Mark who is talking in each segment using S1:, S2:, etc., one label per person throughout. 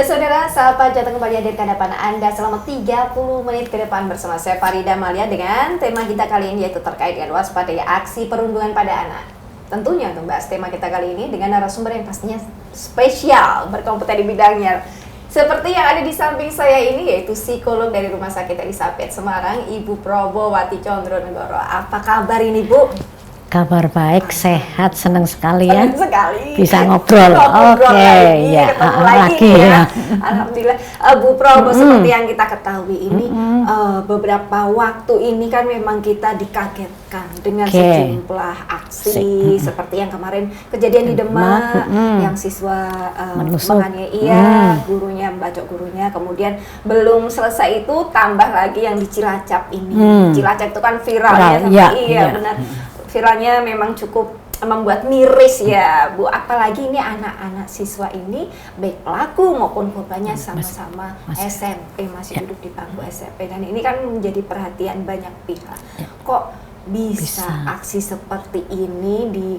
S1: saudara, sahabat Jatuh kembali hadir ke hadapan Anda selama 30 menit ke depan bersama saya Farida Malia dengan tema kita kali ini yaitu terkait dengan waspadai aksi perundungan pada anak. Tentunya untuk membahas tema kita kali ini dengan narasumber yang pastinya spesial, berkompeten di bidangnya. Seperti yang ada di samping saya ini yaitu psikolog dari Rumah Sakit Elizabeth Semarang, Ibu Probowati Condronegoro. Apa kabar ini, Bu?
S2: Kabar baik, sehat, senang sekali ya.
S1: Senang sekali.
S2: Bisa ngobrol. Oke, ya,
S1: ketemu lagi ya. Alhamdulillah. Bu Probo, seperti yang kita ketahui ini beberapa waktu ini kan memang kita dikagetkan dengan sejumlah aksi seperti yang kemarin kejadian di Demak, yang siswa menganiaya gurunya, membacok gurunya, kemudian belum selesai itu tambah lagi yang di Cilacap ini. Cilacap itu kan viralnya benar. Viralnya memang cukup membuat miris ya, Bu. Apalagi ini anak-anak siswa ini baik pelaku maupun korbannya sama-sama SMP, masih duduk di bangku SMP, dan ini kan menjadi perhatian banyak pihak. Kok bisa aksi seperti ini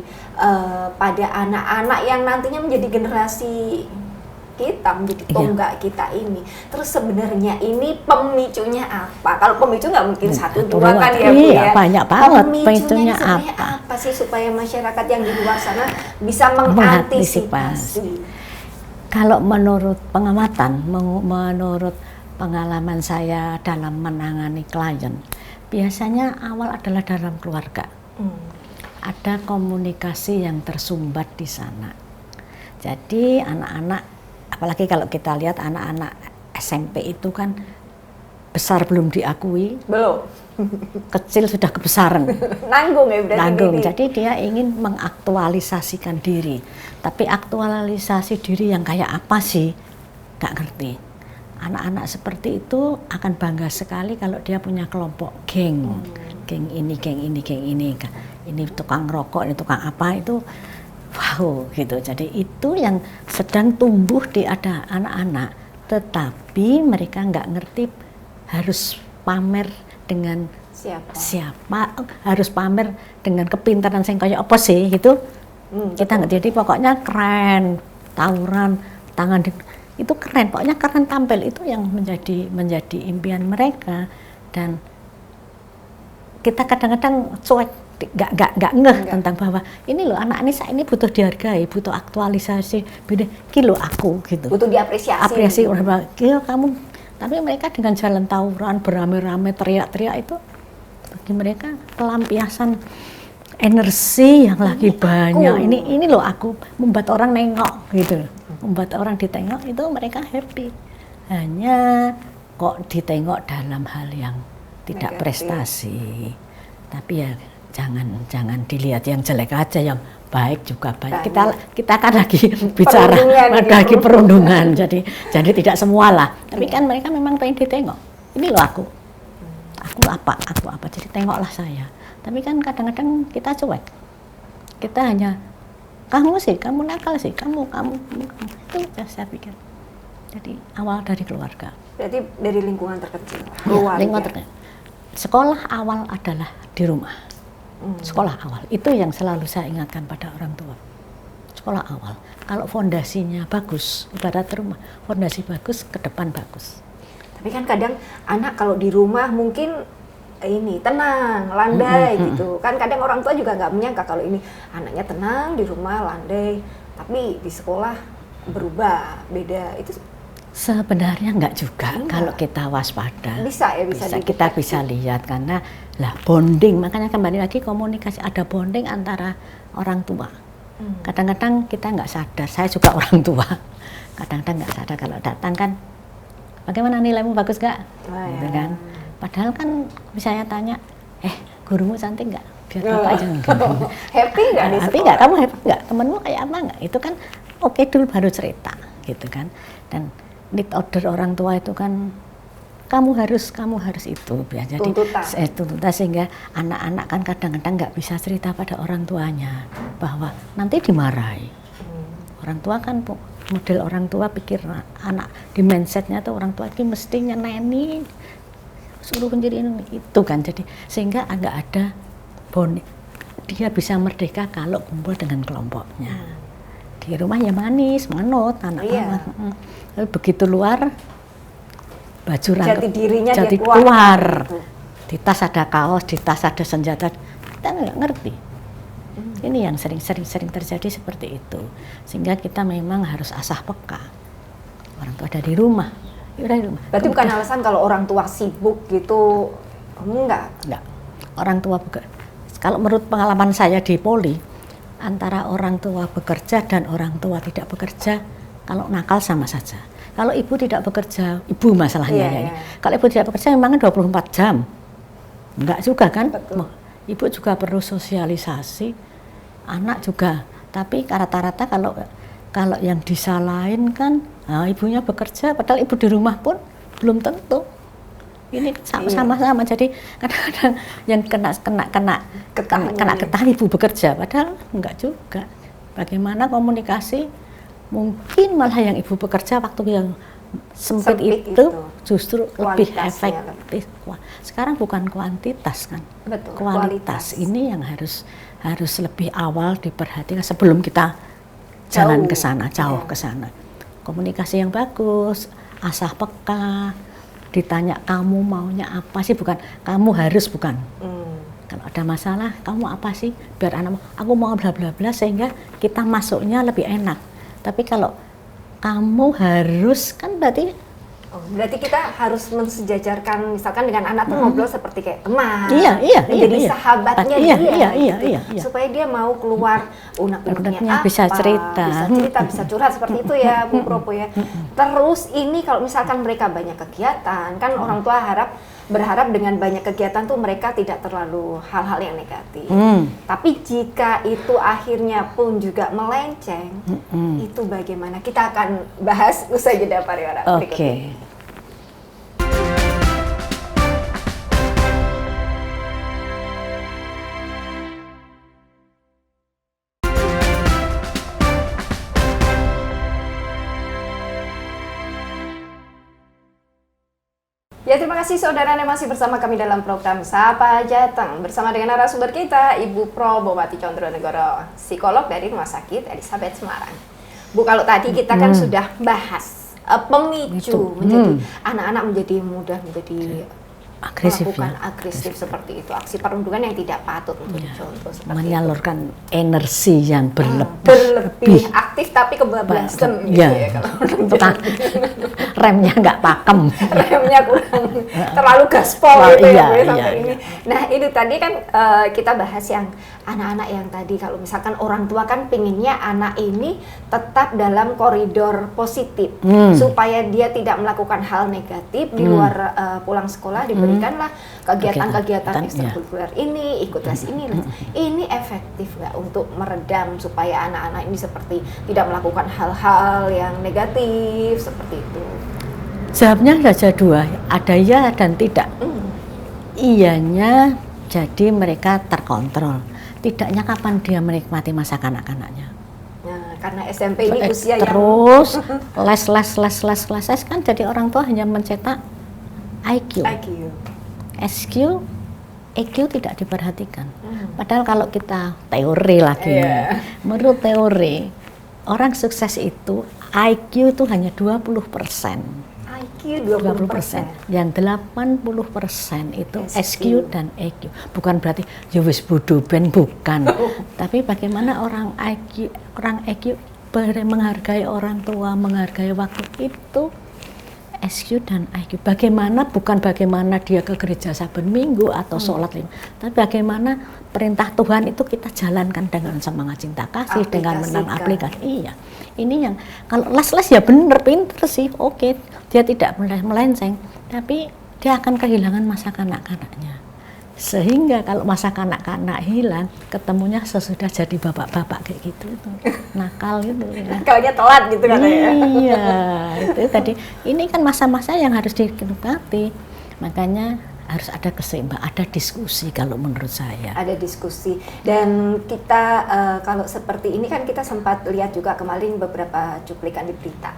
S1: pada anak-anak yang nantinya menjadi generasi kita, menjadi tonggak kita ini. Terus sebenarnya ini pemicunya apa? Kalau pemicu nggak mungkin satu dua kan ya, Bu ya.
S2: Banyak banget.
S1: Pemicunya apa sih supaya masyarakat yang di luar sana bisa mengantisipasi?
S2: Kalau menurut pengamatan, menurut pengalaman saya dalam menangani klien, biasanya awal adalah dalam keluarga. Ada komunikasi yang tersumbat di sana. Jadi anak-anak, apalagi kalau kita lihat anak-anak SMP itu kan besar belum diakui, belum kecil sudah kebesaran,
S1: nanggung ya, berarti
S2: nanggung. Jadi dia ingin mengaktualisasikan diri, tapi aktualisasi diri yang kayak apa sih, nggak ngerti. Anak-anak seperti itu akan bangga sekali kalau dia punya kelompok geng, geng ini, geng ini, geng ini, ini tukang rokok, ini tukang apa itu. Wow, gitu. Jadi itu yang sedang tumbuh di ada anak-anak, tetapi mereka nggak ngerti harus pamer dengan siapa, harus pamer dengan kepintaran yang kayak apa sih gitu. Kita nggak, jadi pokoknya keren, tawuran, tangan itu keren, pokoknya keren tampil, itu yang menjadi impian mereka. Dan kita kadang-kadang cuek, nggak ngeh tentang bahwa ini loh anak ini butuh dihargai, butuh aktualisasi, beda kilo aku gitu,
S1: butuh diapresiasi.
S2: Orang bilang, kamu, tapi mereka dengan jalan tawuran beramai-ramai teriak-teriak itu bagi mereka pelampiasan energi yang lagi banyak. Ini loh aku, membuat orang nengok gitu, membuat orang ditengok, itu mereka happy. Hanya kok ditengok dalam hal yang tidak prestasi, tapi ya jangan dilihat yang jelek aja, yang baik juga baik. Kita kan lagi bicara lagi perundungan, jadi tidak semua lah. Tapi kan mereka memang pengen ditengok. Ini loh aku apa, jadi tengoklah saya. Tapi kan kadang-kadang kita cuek. Kita hanya kamu nakal sih, kamu itu saya pikir. Jadi awal dari keluarga.
S1: Berarti dari lingkungan terkecil.
S2: Lingkungan terkecil. Sekolah awal adalah di rumah. Sekolah awal itu yang selalu saya ingatkan pada orang tua. Sekolah awal, kalau fondasinya bagus, ibarat rumah, fondasi bagus, ke depan bagus.
S1: Tapi kan kadang anak kalau di rumah mungkin ini tenang, landai gitu. Kan kadang orang tua juga nggak menyangka kalau ini anaknya tenang di rumah, landai, tapi di sekolah berubah, beda. Itu
S2: sebenarnya enggak juga. Kalau kita waspada.
S1: Bisa
S2: kita bisa lihat, karena lah bonding, makanya kembali lagi komunikasi, ada bonding antara orang tua. Kadang-kadang kita nggak sadar, saya juga orang tua, kadang-kadang nggak sadar kalau datang kan, bagaimana nilaimu, bagus nggak? Gitu kan. Padahal kan misalnya tanya, gurumu cantik nggak? Biar bapak aja nih.
S1: Happy nggak?
S2: Happy nggak? Kamu happy nggak? Temenmu kayak apa nggak? Itu kan oke dulu baru cerita, gitu kan. Dan need order orang tua itu kan kamu harus itu ya. Jadi tuntutan, sehingga anak-anak kan kadang-kadang nggak bisa cerita pada orang tuanya bahwa nanti dimarahi. Orang tua kan model orang tua pikir anak di mindsetnya tuh orang tua ini mestinya neni suruh menjadi ini itu kan, jadi sehingga agak ada dia bisa merdeka kalau kumpul dengan kelompoknya. Di rumah ya manis, manut anak mama. Tapi begitu luar baju
S1: jati dirinya
S2: jati
S1: dia
S2: keluar.
S1: gitu.
S2: Di tas ada kaos, di tas ada senjata, kita nggak ngerti. Ini yang sering terjadi seperti itu, sehingga kita memang harus asah peka. Orang tua ada di rumah, ya udah di rumah.
S1: Berarti bukan alasan kalau orang tua sibuk gitu, enggak.
S2: Orang tua kalau menurut pengalaman saya di Poli, antara orang tua bekerja dan orang tua tidak bekerja, kalau nakal sama saja. Kalau ibu tidak bekerja, ibu masalahnya ini. Kalau ibu tidak bekerja memang 24 jam. Enggak juga kan?
S1: Betul.
S2: Ibu juga perlu sosialisasi, anak juga. Tapi rata-rata kalau yang disalahin kan, ibunya bekerja, padahal ibu di rumah pun belum tentu. Ini sama-sama. Jadi kadang-kadang yang kena getah ibu bekerja, padahal enggak juga. Bagaimana komunikasi? Mungkin malah yang ibu bekerja waktu yang sempit itu justru lebih efektif. Sekarang bukan kuantitas kan,
S1: betul,
S2: kualitas ini yang harus lebih awal diperhatikan sebelum kita jalan ke sana, jauh ke sana. Komunikasi yang bagus, asah peka, ditanya kamu maunya apa sih, bukan kamu harus, bukan. Kalau ada masalah, kamu apa sih? Biar anak aku mau bla bla bla, sehingga kita masuknya lebih enak. Tapi kalau kamu harus kan berarti
S1: kita harus mensejajarkan, misalkan dengan anak tuh ngobrol seperti kayak teman, jadi sahabatnya dia, supaya dia mau keluar unek-uneknya apa,
S2: bisa cerita,
S1: bisa curhat seperti itu ya Bu Propo ya. Terus ini kalau misalkan mereka banyak kegiatan, kan orang tua berharap dengan banyak kegiatan tuh mereka tidak terlalu hal-hal yang negatif. Tapi jika itu akhirnya pun juga melenceng, itu bagaimana? Kita akan bahas usai jeda pariwara berikut ini. Ya, terima kasih saudara yang masih bersama kami dalam program Sapa Jateng bersama dengan narasumber kita Ibu Probowati Condronegoro, psikolog dari Rumah Sakit Elizabeth Semarang. Bu, kalau tadi kita kan sudah bahas pemicu menjadi anak-anak menjadi mudah melakukan agresif
S2: seperti
S1: itu, aksi perundungan yang tidak patut untuk dicontoh seperti
S2: menyalurkan energi yang
S1: berlebih aktif tapi kebablasan gitu ya kalau
S2: remnya nggak pakem,
S1: remnya kurang terlalu gaspol gitu sampai ini. Nah, itu tadi kan kita bahas yang anak-anak yang tadi, kalau misalkan orang tua kan pinginnya anak ini tetap dalam koridor positif supaya dia tidak melakukan hal negatif di luar pulang sekolah, diberikanlah kegiatan-kegiatan ekstrakurikuler ini, ikut les ini. Ini efektif nggak untuk meredam supaya anak-anak ini seperti tidak melakukan hal-hal yang negatif seperti itu?
S2: Jawabnya saja dua, ada ya dan tidak. Iyanya jadi mereka terkontrol, tidaknya kapan dia menikmati masa kanak-kanaknya.
S1: Nah, karena SMP ini usia
S2: terus les kan, jadi orang tua hanya mencetak IQ. SQ, EQ tidak diperhatikan. Padahal kalau kita teori lagi, menurut teori orang sukses itu IQ itu hanya 20%.
S1: IQ 20%.
S2: Yang 80% itu SQ dan EQ. Bukan berarti ya wis bodoh ben, bukan. Tapi bagaimana orang EQ menghargai orang tua, menghargai waktu itu SQ dan IQ. Bukan bagaimana dia ke gereja saben minggu atau sholat 5, tapi bagaimana perintah Tuhan itu kita jalankan dengan semangat cinta kasih, dengan menang aplikasi. Iya. Ini yang kalau les ya bener, pinter sih, oke. Dia tidak melenceng, tapi dia akan kehilangan masa kanak-kanaknya. Sehingga kalau masa kanak-kanak hilang, ketemunya sesudah jadi bapak-bapak kayak gitu, nakal gitu.
S1: Nakalnya telat gitu katanya.
S2: Iya, itu tadi. Ini kan masa-masa yang harus dinikmati. Makanya harus ada keseimbangan, ada diskusi kalau menurut saya.
S1: Ada diskusi. Dan kita kalau seperti ini kan kita sempat lihat juga kemarin beberapa cuplikan di berita.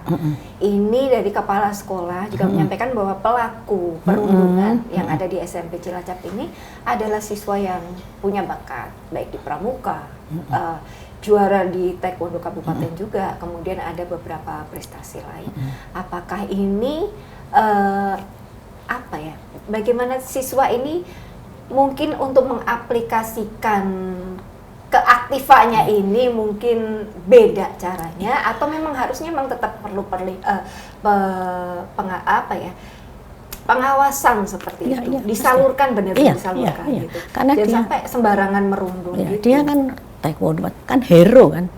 S1: Ini dari kepala sekolah juga menyampaikan bahwa pelaku perundungan yang ada di SMP Cilacap ini adalah siswa yang punya bakat, baik di pramuka, juara di Taekwondo Kabupaten juga, kemudian ada beberapa prestasi lain. Apakah ini apa ya? Bagaimana siswa ini mungkin untuk mengaplikasikan keaktifannya ini mungkin beda caranya, atau memang harusnya memang tetap perlu pengawasan seperti itu, disalurkan benar-benar disalurkan gitu.
S2: Karena
S1: jangan
S2: dia,
S1: sampai sembarangan merundung gitu.
S2: Dia kan Taekwondo kan hero kan.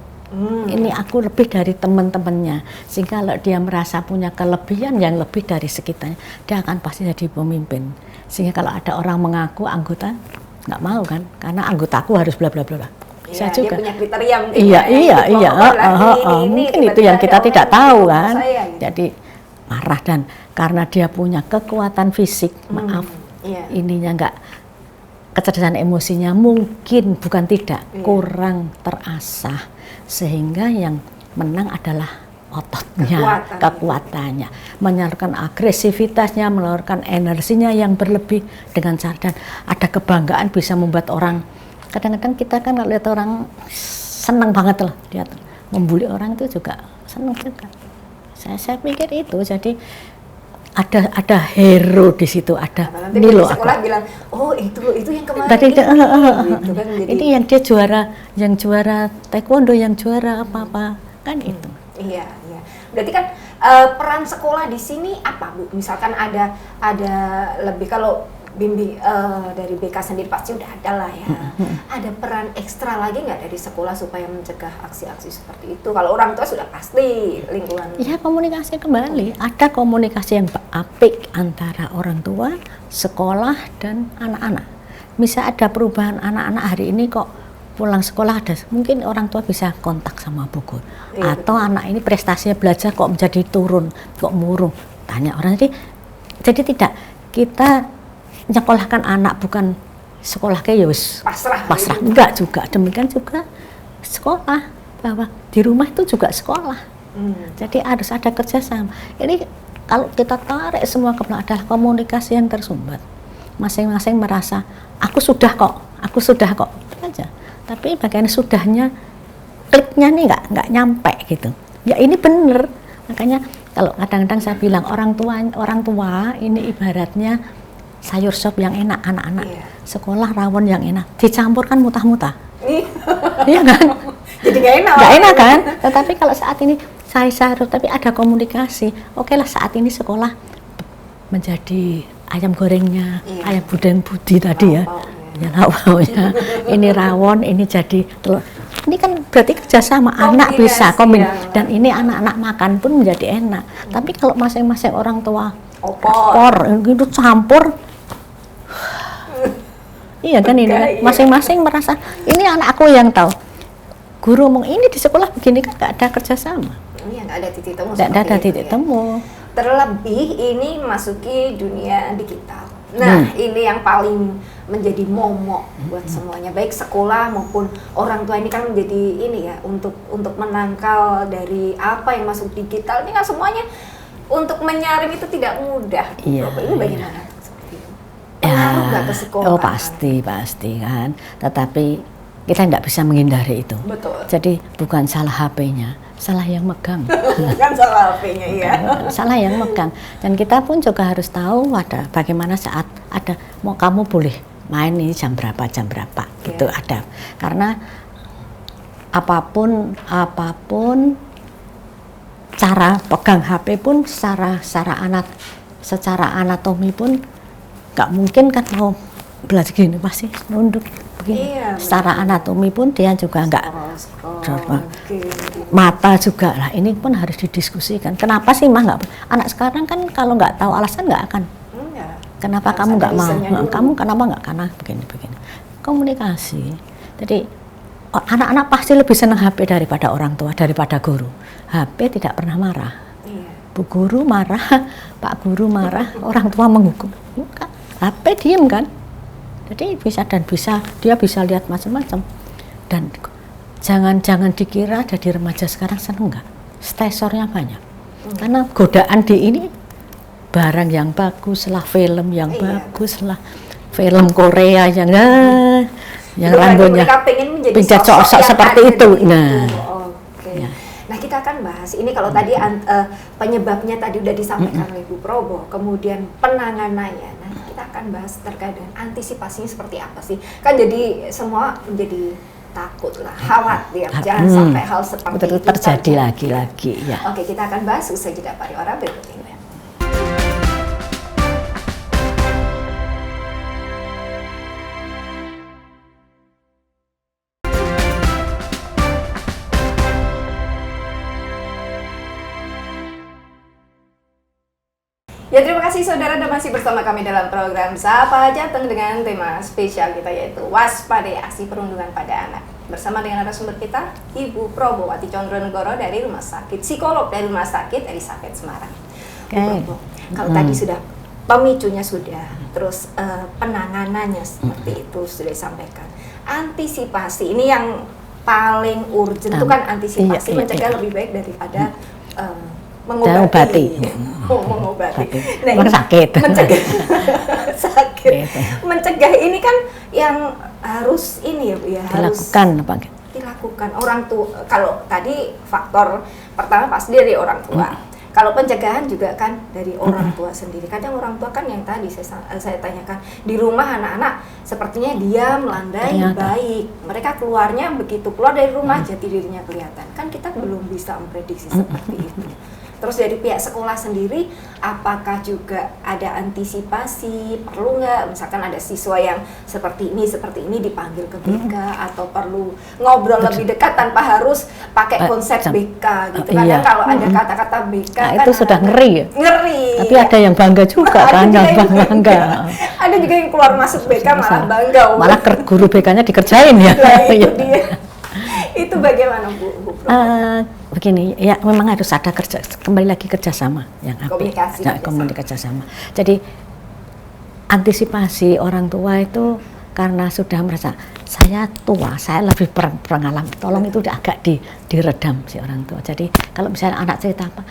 S2: Ini aku lebih dari teman-temannya, sehingga kalau dia merasa punya kelebihan yang lebih dari sekitarnya, dia akan pasti jadi pemimpin. Sehingga kalau ada orang mengaku anggota, nggak mau kan, karena anggotaku harus bla bla bla. Saya juga.
S1: Dia punya kriteria mungkin.
S2: Iya. Mungkin itu yang kita tidak tahu kan. Jadi marah, dan karena dia punya kekuatan fisik, ininya enggak, kecerdasan emosinya mungkin bukan tidak, kurang terasah, sehingga yang menang adalah ototnya, kekuatannya, menyalurkan agresivitasnya, menyalurkan energinya yang berlebih dengan cara, dan ada kebanggaan bisa membuat orang, kadang-kadang kita kan lihat orang senang banget lah, lihat membuli orang itu juga senang juga. Saya pikir itu, jadi ada hero di situ, ada
S1: Milo. Sekolah bilang, oh itu yang kemarin.
S2: Tadi
S1: gitu kan,
S2: ini yang dia juara taekwondo, yang juara apa kan itu.
S1: Iya. Berarti kan peran sekolah di sini apa, Bu? Misalkan ada lebih, kalau bimbing dari BK sendiri pasti udah ada lah ya. Ada peran ekstra lagi nggak dari sekolah supaya mencegah aksi-aksi seperti itu? Kalau orang tua sudah pasti lingkungan.
S2: Ya, komunikasi kembali. Ada komunikasi yang apik antara orang tua, sekolah, dan anak-anak. Misal ada perubahan anak-anak hari ini kok pulang sekolah, ada mungkin orang tua bisa kontak sama bu guru, atau betul, anak ini prestasinya belajar kok menjadi turun, kok murung, tanya orang. Jadi tidak kita nyekolahkan anak bukan sekolah kayak wis pasrah, enggak juga. Demikian juga sekolah, bahwa di rumah itu juga sekolah. Jadi harus ada kerjasama. Ini kalau kita tarik semua ke belakang adalah komunikasi yang tersumbat. Masing-masing merasa aku sudah kok itu aja. Tapi bagian sudahnya, kliknya nih nggak nyampe gitu. Ya ini bener. Makanya kalau kadang-kadang saya bilang orang tua ini ibaratnya sayur sop yang enak, anak-anak sekolah rawon yang enak, dicampurkan mutah-mutah. Iya kan?
S1: Jadi nggak
S2: enak kan? Tetapi kalau saat ini sayur, tapi ada komunikasi. Oke lah, saat ini sekolah menjadi ayam gorengnya, ayam budeng budi tadi ya. Ya lauknya, ini rawon, ini jadi telur. Ini kan berarti kerjasama, anak bisa dan ini anak-anak makan pun menjadi enak. Tapi kalau masing-masing orang tua opor gitu campur, iya kan ini masing-masing merasa ini anakku yang tahu. Guru ngomong ini di sekolah begini kan nggak ada kerjasama.
S1: Iya, nggak ada titik temu.
S2: Nggak ada titik temu.
S1: Terlebih ini masuki dunia digital. Nah, ini yang paling menjadi momok buat semuanya, baik sekolah maupun orang tua. Ini kan menjadi ini ya, untuk menangkal dari apa yang masuk digital. Ini kan semuanya untuk menyaring itu tidak mudah. Ini bagaimana seperti itu? Pengaruh nggak ke sekolah?
S2: Oh pasti kan. Tetapi kita nggak bisa menghindari itu. Betul. Jadi bukan salah HP-nya, salah yang megang.
S1: Bukan salah HP-nya, iya.
S2: Salah yang megang. Dan kita pun juga harus tahu bagaimana saat ada mau kamu boleh main ini jam berapa gitu ada. Karena apapun cara pegang HP pun secara anatomi pun nggak mungkin kan mau belajar gini pasti nunduk begini. Secara anatomi pun dia juga nggak mata juga lah. Ini pun harus didiskusikan. Kenapa sih mah nggak? Anak sekarang kan kalau nggak tahu alasan nggak akan. Kenapa kamu nggak mau? Kamu kenapa nggak? Karena begini. Komunikasi. Jadi anak-anak pasti lebih senang HP daripada orang tua, daripada guru. HP tidak pernah marah. Bu guru marah, Pak guru marah, orang tua menghukum. HP diem kan? Jadi dia bisa lihat macam-macam. Dan jangan dikira jadi remaja sekarang seneng nggak? Stresornya banyak. Karena godaan di ini barang yang bagus lah, film yang bagus lah, film Korea yang yang
S1: Belum lagi
S2: rambutnya
S1: mereka pengen menjadi
S2: pindah
S1: sosok
S2: sosok
S1: yang
S2: seperti
S1: ada
S2: itu.
S1: di
S2: Nah,
S1: Oke.
S2: ya.
S1: Nah, kita akan bahas ini kalau tadi penyebabnya tadi udah disampaikan oleh Bu Probo, kemudian penanganannya. Nah, kita akan bahas terkait dengan antisipasinya seperti apa sih? Kan jadi semua menjadi takut lah, khawatir, jangan sampai hal seperti itu
S2: terjadi lagi ya.
S1: Oke, kita akan bahas usai jeda pariwara berikut ini. Ya, terima kasih saudara Anda masih bersama kami dalam program Sapa Jateng dengan tema spesial kita yaitu Waspadai Aksi Perundungan pada Anak. Bersama dengan narasumber kita, Ibu Probowati Condronegoro dari Rumah Sakit Psikolog dari Rumah Sakit Elizabeth Semarang.
S2: Okay.
S1: Bu Probo, kalau tadi sudah pemicunya sudah, terus penanganannya seperti itu sudah disampaikan. Antisipasi ini yang paling urgent itu kan antisipasi, mencegah lebih baik daripada mengobati.
S2: Nah, sakit.
S1: Mencegah sakit. Mencegah ini kan yang harus ini ya Bu ya,
S2: dilakukan
S1: harus dilakukan orang tua. Kalau tadi faktor pertama pasti dari orang tua. Kalau pencegahan juga kan dari orang tua sendiri. Kadang orang tua kan yang tadi saya tanyakan, di rumah anak-anak sepertinya diam, landai, baik. Mereka keluarnya begitu keluar dari rumah jati dirinya kelihatan. Kan kita belum bisa memprediksi seperti itu. Terus dari pihak sekolah sendiri, apakah juga ada antisipasi, perlu nggak, misalkan ada siswa yang seperti ini dipanggil ke BK, atau perlu ngobrol lebih dekat tanpa harus pakai konsep BK gitu. Karena kalau ada kata-kata BK
S2: nah,
S1: kan
S2: itu sudah ngeri ya?
S1: Ngeri.
S2: Tapi ada yang bangga juga kan, bangga.
S1: Ada juga yang keluar masuk BK malah bangga.
S2: Malah guru BK-nya dikerjain ya.
S1: Nah, itu dia. Itu bagaimana Bu?
S2: Begini, ya memang harus ada kembali lagi kerjasama yang komunikasi sama. Jadi antisipasi orang tua itu karena sudah merasa saya tua, saya lebih pengalaman, tolong itu udah agak diredam si orang tua. Jadi kalau misalnya anak cerita apa,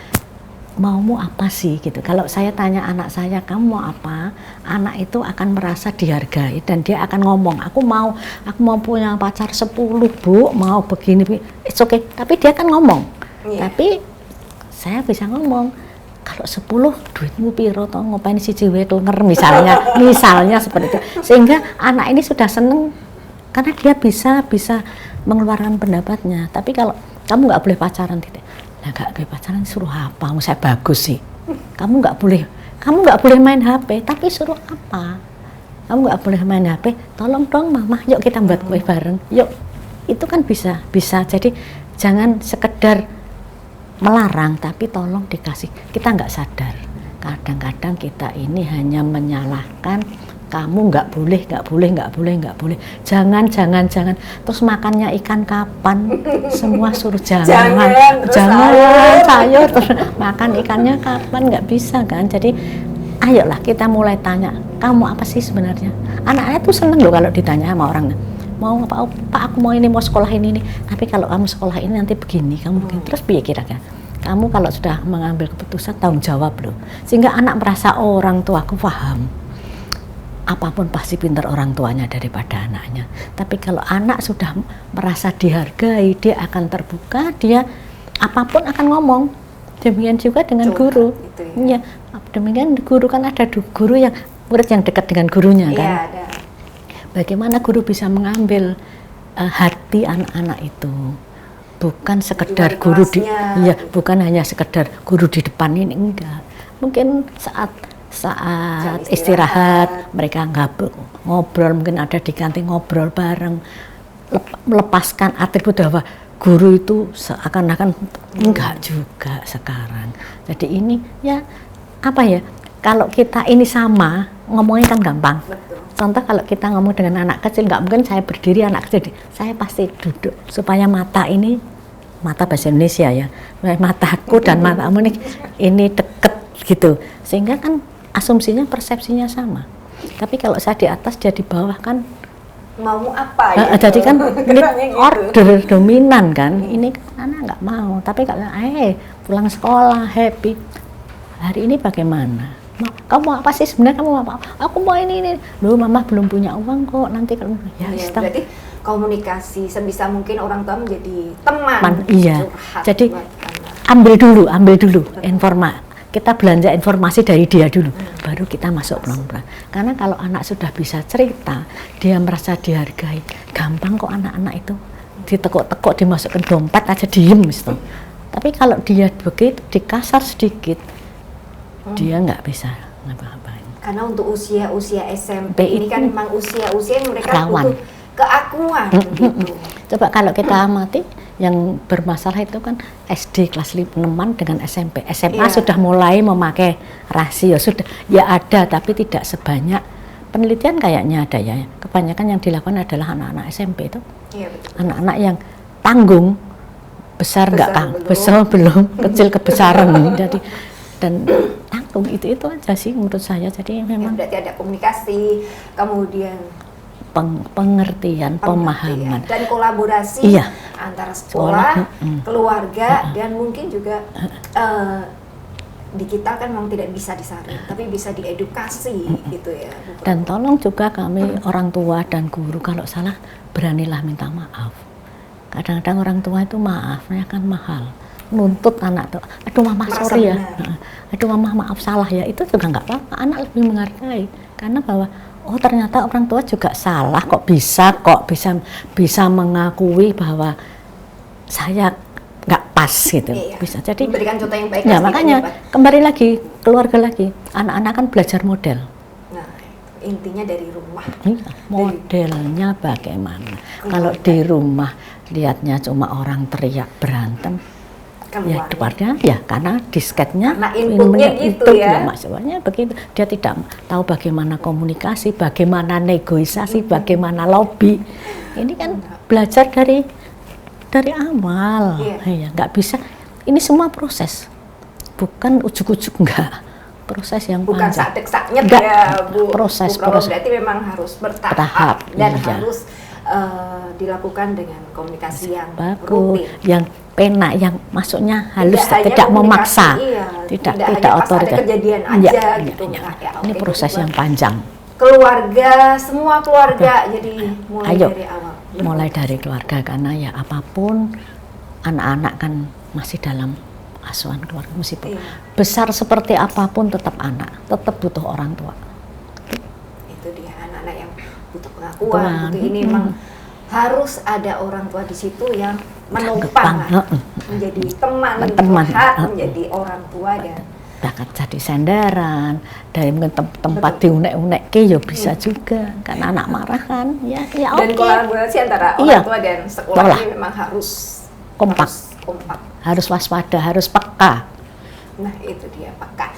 S2: maumu apa sih gitu. Kalau saya tanya anak saya, kamu mau apa? Anak itu akan merasa dihargai dan dia akan ngomong, aku mau punya pacar 10 Bu, mau begini, it's okay. Tapi dia akan ngomong. Tapi saya bisa ngomong, kalau 10 duitmu piro toh, ngapain si cewek klenger misalnya seperti itu. Sehingga anak ini sudah seneng karena dia bisa mengeluarkan pendapatnya. Tapi kalau kamu nggak boleh pacaran tidak. Nah, nggak boleh pacaran suruh apa? Saya bagus sih. Kamu nggak boleh main HP. Tapi suruh apa? Kamu nggak boleh main HP. Tolong dong mama, yuk kita buat kue bareng. Yuk, itu kan bisa. Jadi jangan sekedar melarang, tapi tolong dikasih. Kita nggak sadar. Kadang-kadang kita ini hanya menyalahkan. Kamu nggak boleh. Jangan. Terus makannya ikan kapan? Semua suruh jangan sayur. Terus makan ikannya kapan? Nggak bisa kan? Jadi, ayolah kita mulai tanya. Kamu apa sih sebenarnya? Anak-anak tuh seneng loh kalau ditanya sama orang. Mau apa? Pak, aku mau ini, mau sekolah ini. Tapi kalau kamu sekolah ini nanti begini, kamu begini. Terus piye kira-kira? Kamu kalau sudah mengambil keputusan tanggung jawab loh. Sehingga anak merasa orang tuaku paham. Apapun pasti pintar orang tuanya daripada anaknya. Tapi kalau anak sudah merasa dihargai, dia akan terbuka, dia apapun akan ngomong. Demikian juga dengan guru. Ya, demikian guru kan ada guru yang murid yang dekat dengan gurunya kan.
S1: Iya, ada.
S2: Bagaimana guru bisa mengambil hati anak-anak itu? Bukan sekedar guru bukan hanya sekedar guru di depan ini, enggak. Mungkin saat istirahat mereka ngobrol, mungkin ada di kantin ngobrol bareng, melepaskan atribut bahwa guru itu seakan-akan enggak juga sekarang. Jadi ini ya apa ya, kalau kita ini sama ngomongnya kan gampang.
S1: Betul.
S2: Contoh kalau kita ngomong dengan anak kecil, nggak mungkin saya berdiri, anak kecil saya pasti duduk supaya mata bahasa Indonesia ya, mataku dan matamu ini deket gitu, sehingga kan asumsinya, persepsinya sama. Tapi kalau saya di atas, dia di bawah kan
S1: mau apa ya?
S2: Jadi kan ini
S1: gitu.
S2: order dominan kan. Ini kan anak nggak mau. Tapi kalau pulang sekolah happy, hari ini bagaimana? kamu mau apa sih sebenarnya, kamu mau apa? Aku mau ini. Loh, mama belum punya uang kok, nanti kalau
S1: Ya, berarti komunikasi sebisa mungkin orang tua menjadi teman.
S2: Iya. Jadi
S1: buat anak.
S2: ambil dulu informasi. Kita belanja informasi dari dia dulu, baru kita masuk pelan-pelan. Karena kalau anak sudah bisa cerita, dia merasa dihargai. Gampang kok anak-anak itu ditekuk-tekuk, dimasukkan dompet aja diem gitu. Tapi kalau dia begitu dikasar sedikit, dia nggak bisa ngapa-ngapain.
S1: Karena untuk usia SMP ini kan memang usia yang mereka
S2: rawan.
S1: butuh keakuan gitu.
S2: Coba kalau kita amati yang bermasalah itu kan SD kelas 6-an dengan SMP. SMA sudah mulai memakai rasio, sudah ya ada tapi tidak sebanyak. Penelitian kayaknya ada ya. Kebanyakan yang dilakukan adalah anak-anak SMP itu.
S1: Iya, betul.
S2: Anak-anak yang tanggung, besar belum, kecil kebesaran. Jadi dan tanggung itu aja sih menurut saya. Jadi memang
S1: berarti ada komunikasi, kemudian
S2: pengertian, pemahaman
S1: dan kolaborasi antara sekolah, keluarga, dan mungkin juga di kita kan memang tidak bisa disaring, tapi bisa diedukasi gitu ya.
S2: Dan tolong juga kami orang tua dan guru kalau salah beranilah minta maaf. Kadang-kadang orang tua itu maafnya kan mahal, nuntut anak tuh, aduh mama sorry ya, aduh mama maaf salah ya, itu juga nggak apa-apa. Anak lebih menghargai karena bahwa oh ternyata orang tua juga salah, kok bisa mengakui bahwa saya nggak pas gitu. Bisa jadi
S1: memberikan contoh yang baik.
S2: Ya makanya kembali lagi keluarga lagi, anak-anak kan belajar model.
S1: Nah, intinya dari rumah.
S2: Iya, modelnya bagaimana. Kalau di rumah lihatnya cuma orang teriak berantem, ya depannya ya karena disketnya,
S1: inputnya gitu ya.
S2: Maksudnya begitu, dia tidak tahu bagaimana komunikasi, bagaimana negosiasi, bagaimana lobby. Ini kan belajar dari awal. Ya nggak bisa. Ini semua proses, bukan ujuk-ujuk, enggak. Proses yang
S1: bukan
S2: panjang.
S1: sadek-saknyet ya, Bu.
S2: Proses.
S1: Berarti memang harus bertahap dan harus dilakukan dengan komunikasi yang rutin,
S2: yang penak, yang masuknya halus, tidak memaksa, tidak otoriter.
S1: Ada kejadian aja gitu.
S2: Ini proses yang panjang.
S1: Keluarga, semua keluarga, jadi mulai dari awal.
S2: Mulai dari keluarga, karena ya apapun anak-anak kan masih dalam asuhan keluarga, meskipun besar seperti apapun tetap anak, tetap butuh orang tua.
S1: Itu dia, anak-anak yang butuh pengakuan, ini memang harus ada orang tua di situ yang menopang, menjadi teman curhat, menjadi orang tua dan
S2: bahkan jadi sandaran, dari tempat diunek-unek ya bisa juga, karena anak marah kan, ya
S1: dan kolaborasi antara orang tua dan sekolah ini memang harus kompak,
S2: harus waspada, harus peka.
S1: Nah itu dia, peka.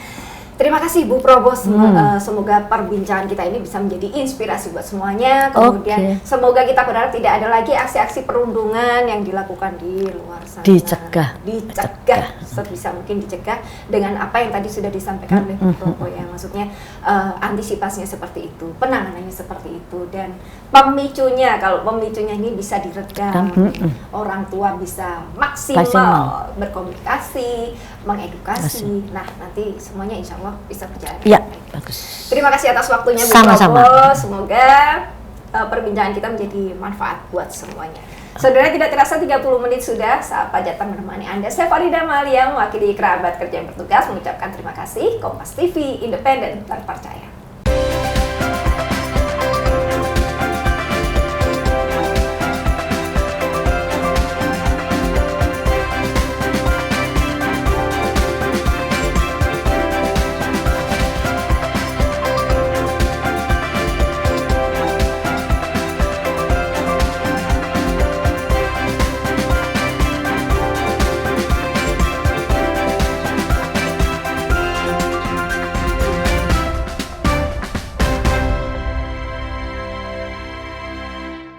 S1: Terima kasih Bu Probos, semoga perbincangan kita ini bisa menjadi inspirasi buat semuanya. Kemudian semoga kita berharap tidak ada lagi aksi-aksi perundungan yang dilakukan di luar sana.
S2: Dicegah.
S1: Sebisa mungkin dicegah dengan apa yang tadi sudah disampaikan oleh Bu Probo ya. Maksudnya antisipasinya seperti itu, penanganannya seperti itu, dan pemicunya, kalau pemicunya ini bisa diredam, orang tua bisa maksimal berkomunikasi, mengedukasi. Nah nanti semuanya insya Allah bisa berjalan.
S2: Iya, bagus.
S1: Terima kasih atas waktunya Bu
S2: Sama-sama.
S1: Probo. Semoga perbincangan kita menjadi manfaat buat semuanya. Saudara, tidak terasa 30 menit sudah saat Pak Jatan menemani Anda. Saya Farida Malia, mewakili kerabat kerja yang bertugas mengucapkan terima kasih. Kompas TV, independen, terpercaya.